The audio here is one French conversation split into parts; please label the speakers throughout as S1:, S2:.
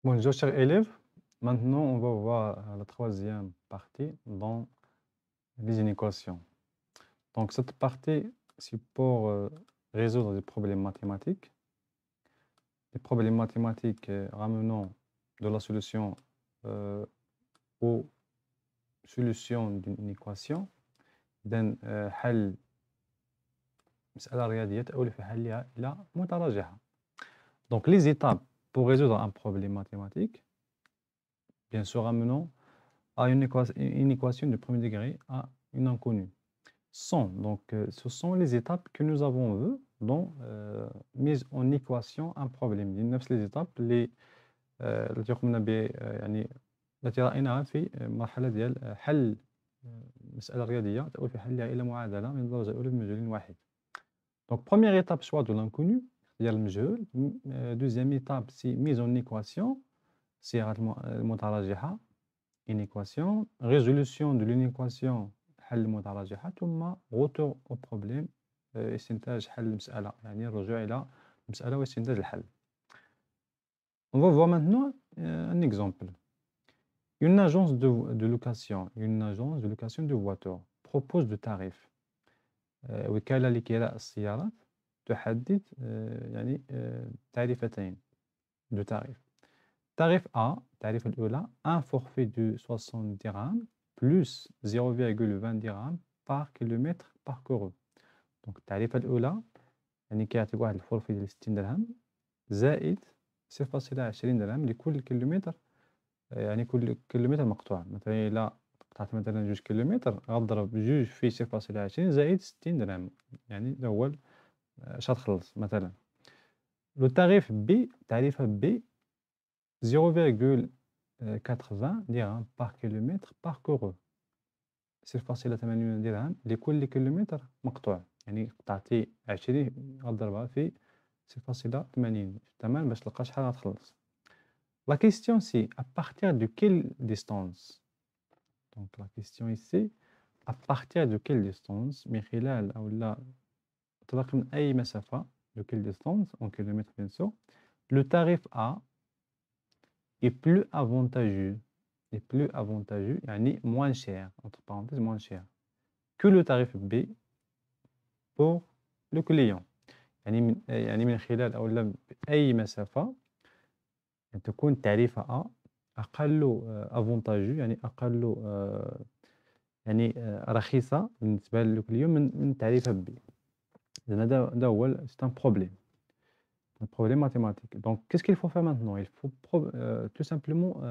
S1: Bonjour chers élèves, maintenant on va voir la troisième partie dans les inéquations. Donc cette partie, c'est pour résoudre des problèmes mathématiques. Les problèmes mathématiques ramenant de la solution aux solutions d'une équation. إذن حل مسألة رياضية تؤول في حلها إلى متراجعة. Donc les étapes pour résoudre un problème mathématique, bien sûr ramenant à une équation de premier degré à une inconnue. Ce sont les étapes que nous avons vues dans mise en équation un problème. نفس les étapes التي قمنا ب يعني التي رأيناها في مرحلة ديال حل مسألة رياضية تؤول في حلها إلى معادلة من الدرجة الأولى بمجهول واحد. Donc première étape, choix de l'inconnu, ديال المجهول. Deuxième étape, c'est mise en équation, صيغة المتراجحة, une équation, résolution de l'inéquation حل المتراجحة, ثم retour au problème, استنتاج حل المسألة, يعني الرجوع إلى المسألة واستنتاج الحل. On va voir maintenant un exemple. Une agence de location de voitures propose de tarifs. وكالة لكراء السيارات تحدد يعني تعريفتين de tarifs. Tarif A, tarif الأولى, un forfait de 60 dirhams plus 0,20 dirhams par kilomètre parcouru. Donc التعريفة الأولى يعني كيعطيك واحد الفورفي ديال 60 درهم زائد 0.20 درهم لكل كيلومتر، يعني كل كيلومتر مقطوع. مثلا إلا قطعت مثلا 2 كيلومتر غضرب 2 في 0.20 زائد 60 درهم، يعني هذا هو اش غتخلص مثلا. لو تعريف بي، تعريفة بي 0,80 dirhams par kilomètre parcouru. 0.80 درهم لكل كيلومتر مقطوع، يعني قطعتي 20 غضربها في 0.80 تمام باش تلقى شحال غتخلص. La question c'est à partir de quelle distance. Donc la question ici à partir de quelle distance من خلال أو لا انطلاقا من أي مسافة de quelle distance en kilomètres bien sûr le tarif A est plus avantageux يعني moins cher entre parenthèses moins cher que le tarif B pour le client. يعني من خلال أو لا بأي مسافة تكون التعريفة A أقل افونتاجو، يعني أقل يعني رخيصة بالنسبة للكليون من التعريفة B. إذن هذا هو c'est un problème. Un problème mathématique. Donc, qu'est-ce qu'il faut faire maintenant? Il faut tout simplement,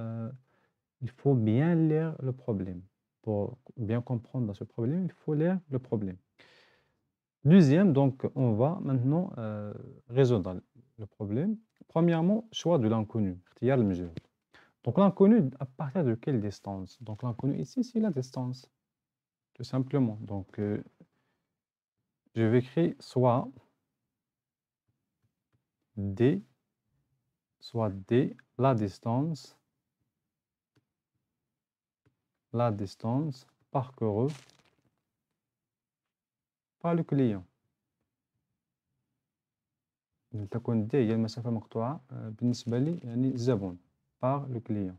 S1: il faut bien lire le problème. Pour bien comprendre ce problème, il faut lire le problème. Deuxième, donc, on va maintenant résoudre le problème. Premièrement, choix de l'inconnu. اختيار المجهول. Donc, l'inconnu, à partir de quelle distance? Donc, l'inconnu ici, c'est la distance. Tout simplement. Donc, je vais écrire soit D, la distance parcourue par le client. تكون D هي المسافة المقطوعة بالنسبة لي يعني الزبون par le client.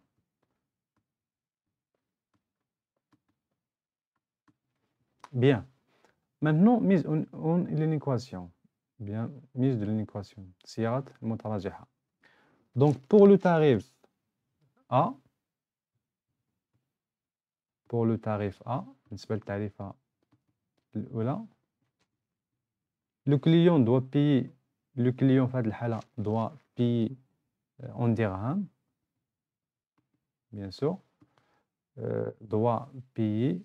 S1: Bien. Maintenant, mise en l'équation. Bien, mise de l'équation. صيغة المتراجحة. Donc, pour le tarif A, بالنسبة للتعريفة الأولى, le client doit payer, le client في هذه الحالة doit payer en dirham, bien sûr, doit payer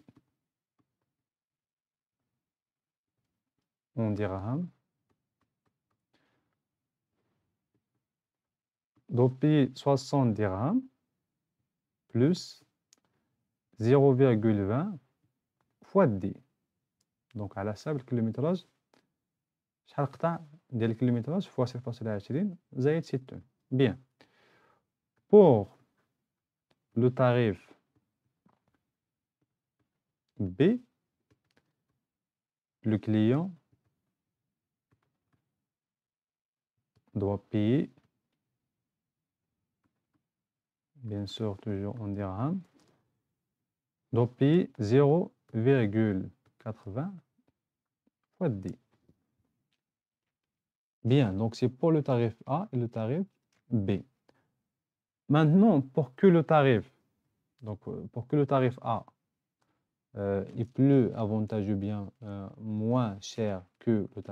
S1: en dirham, doit payer 60 dirhams plus 0,20 fois D. Donc على حساب الكيلومتراج شحال قطع ديال الكيلومتراج فوا 0.20 زائد 60. Bien. Pour le tarif B, le client doit payer bien sûr toujours en dirham. Donc payer 0,80 fois D. Bien, donc c'est pour le tarif A et le tarif B. Maintenant, pour que le tarif, pour que le tarif A est plus avantageux, bien moins cher que le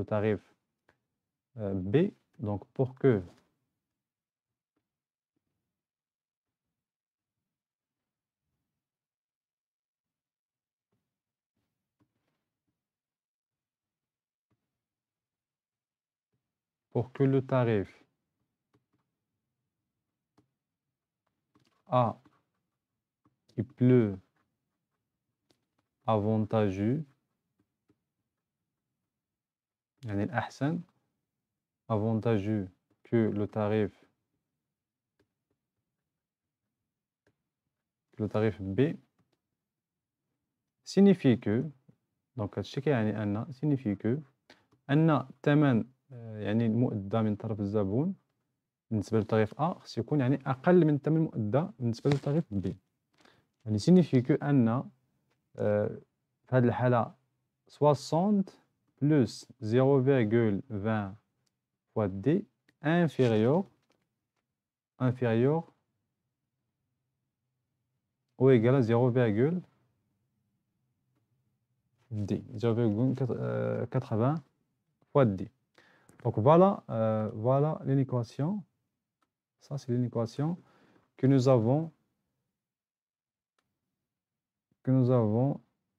S1: tarif B, donc pour que le tarif A est plus avantageux, يعني الأحسن avantageux que le tarif B, signifie que donc هادشي كيعني أن signifie que أن الثمن يعني المؤدى من طرف الزبون بالنسبة للتاريف A خص يكون يعني أقل من الثمن المؤدى بالنسبة للتاريف B. يعني signifie que أن في هذه الحالة 60 plus 0,20 fois D inférieur ou égal à 0,D, 0,80 fois D. Donc voilà, voilà l'équation. Ça, c'est l'équation que nous avons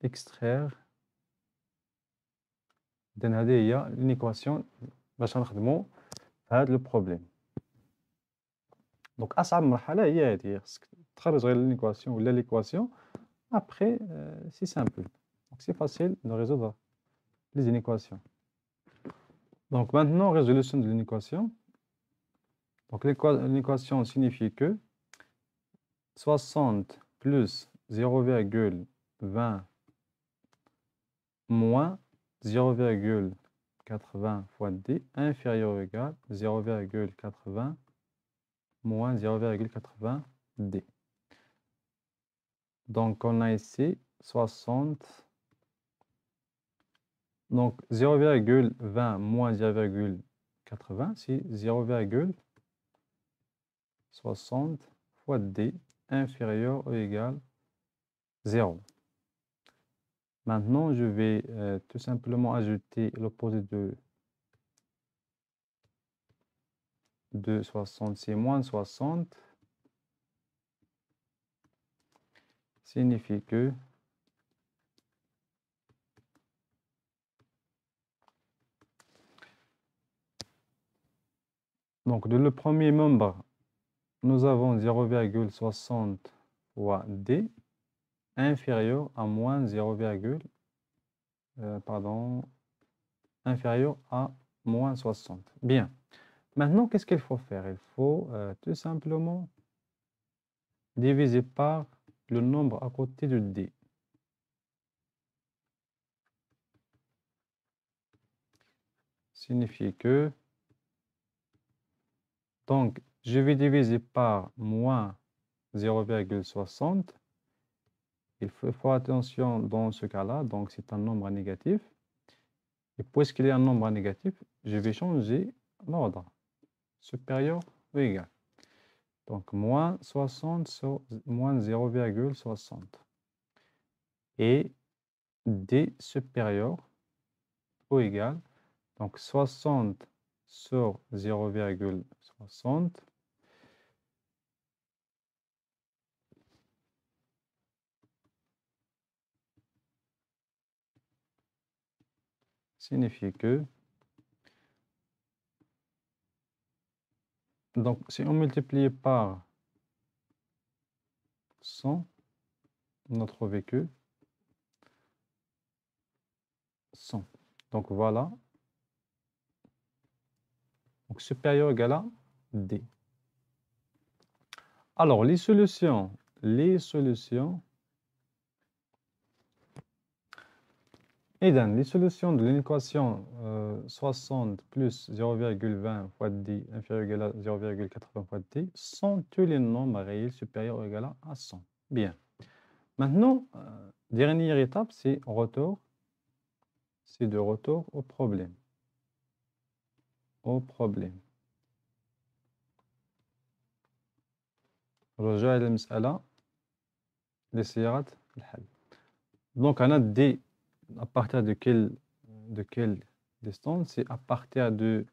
S1: extraire. هذه هي l'équation باش نخدموا في هذا البروبليم. دونك اصعب مرحله هي هذه، خصك تخرج غير l'équation ولا l'équation. Après, c'est simple. Donc c'est facile de résoudre les inéquations. Donc maintenant, résolution de l'inéquation. Donc l'équation signifie que 60 plus 0,20 moins 0,80 fois D inférieur ou égal 0,80 moins 0,80 D. Donc on a ici 60. Donc 0,20 moins 0,80, c'est 0,60 fois D inférieur ou égal 0. Maintenant, je vais tout simplement ajouter l'opposé de 60, c'est moins 60. Signifie que donc de le premier membre, nous avons 0,60 fois D inférieur à moins 0, inférieur à moins 60. Bien. Maintenant, qu'est-ce qu'il faut faire? Il faut tout simplement diviser par le nombre à côté de D. Signifie que, donc, je vais diviser par moins 0,60. Il faut faire attention dans ce cas-là, donc c'est un nombre négatif. Et puisqu'il est un nombre négatif, je vais changer l'ordre, supérieur ou égal. Donc, moins 60 sur moins 0,60. Et D supérieur ou égal. Donc, 60 sur 0,60 signifie que, donc si on multiplie par 100, on a trouvé que 100. Donc voilà. Donc supérieur égal à D. Alors les solutions. إذا les solutions de l'équation 60 plus 0,20 fois d inférieur à 0,80 fois d sont tous les nombres réels supérieurs ou égaux à 100. Bien. Maintenant, dernière étape, c'est retour. C'est de retour au problème. Au problème. رجوع إلى المسألة لصياغة الحل. Donc, on a d à partir de quelle distance? C'est à partir de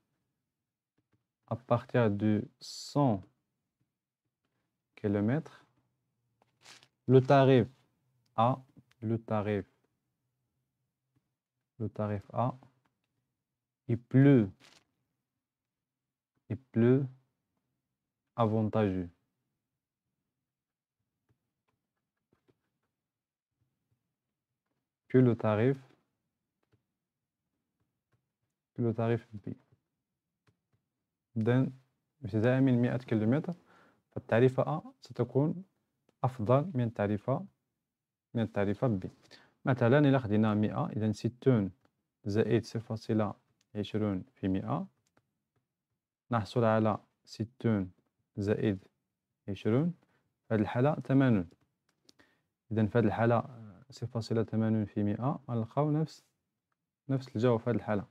S1: 100 km. Le tarif A, le tarif A, est plus avantageux que le tarif B. إذن ابتداء من 100 كيلومتر فالتعريفة A ستكون أفضل من التعريفة B. مثلا إلا خدينا 100 إذن 60 زائد 0.20 في 100 نحصل على 60 زائد 20 في هذه الحالة 80. إذن في هذه الحالة 0.80 في 100 غنلقاو نفس الجواب في هذه الحالة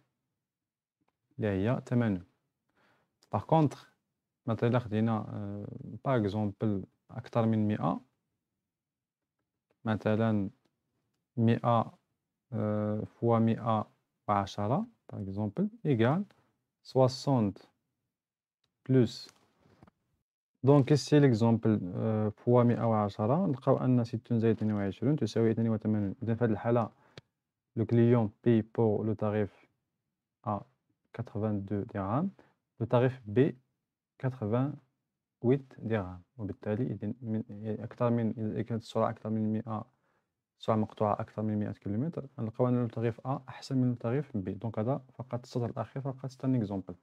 S1: اللي هي 80. باغ كونطخ مثلا إلا خدينا باغ اكزومبل أكثر من 100 مثلا 100 فوا 110 باغ اكزومبل إيكال 60 بلس. دونك ici l'exemple فوا 110 نلقاو أن 60 زائد 22 تساوي 82. إذن في هذه الحالة le client paye pour le tarif A 82 dirhams, le tarif B 88 درهم. وبالتالي إذن أكثر من إذا كانت السرعة أكثر من 100 سرعة مقطوعة أكثر من 100 كيلومتر نلقاو أن التاريف A أحسن من التاريف B. دونك هذا فقط السطر الأخير فقط c'est un exemple.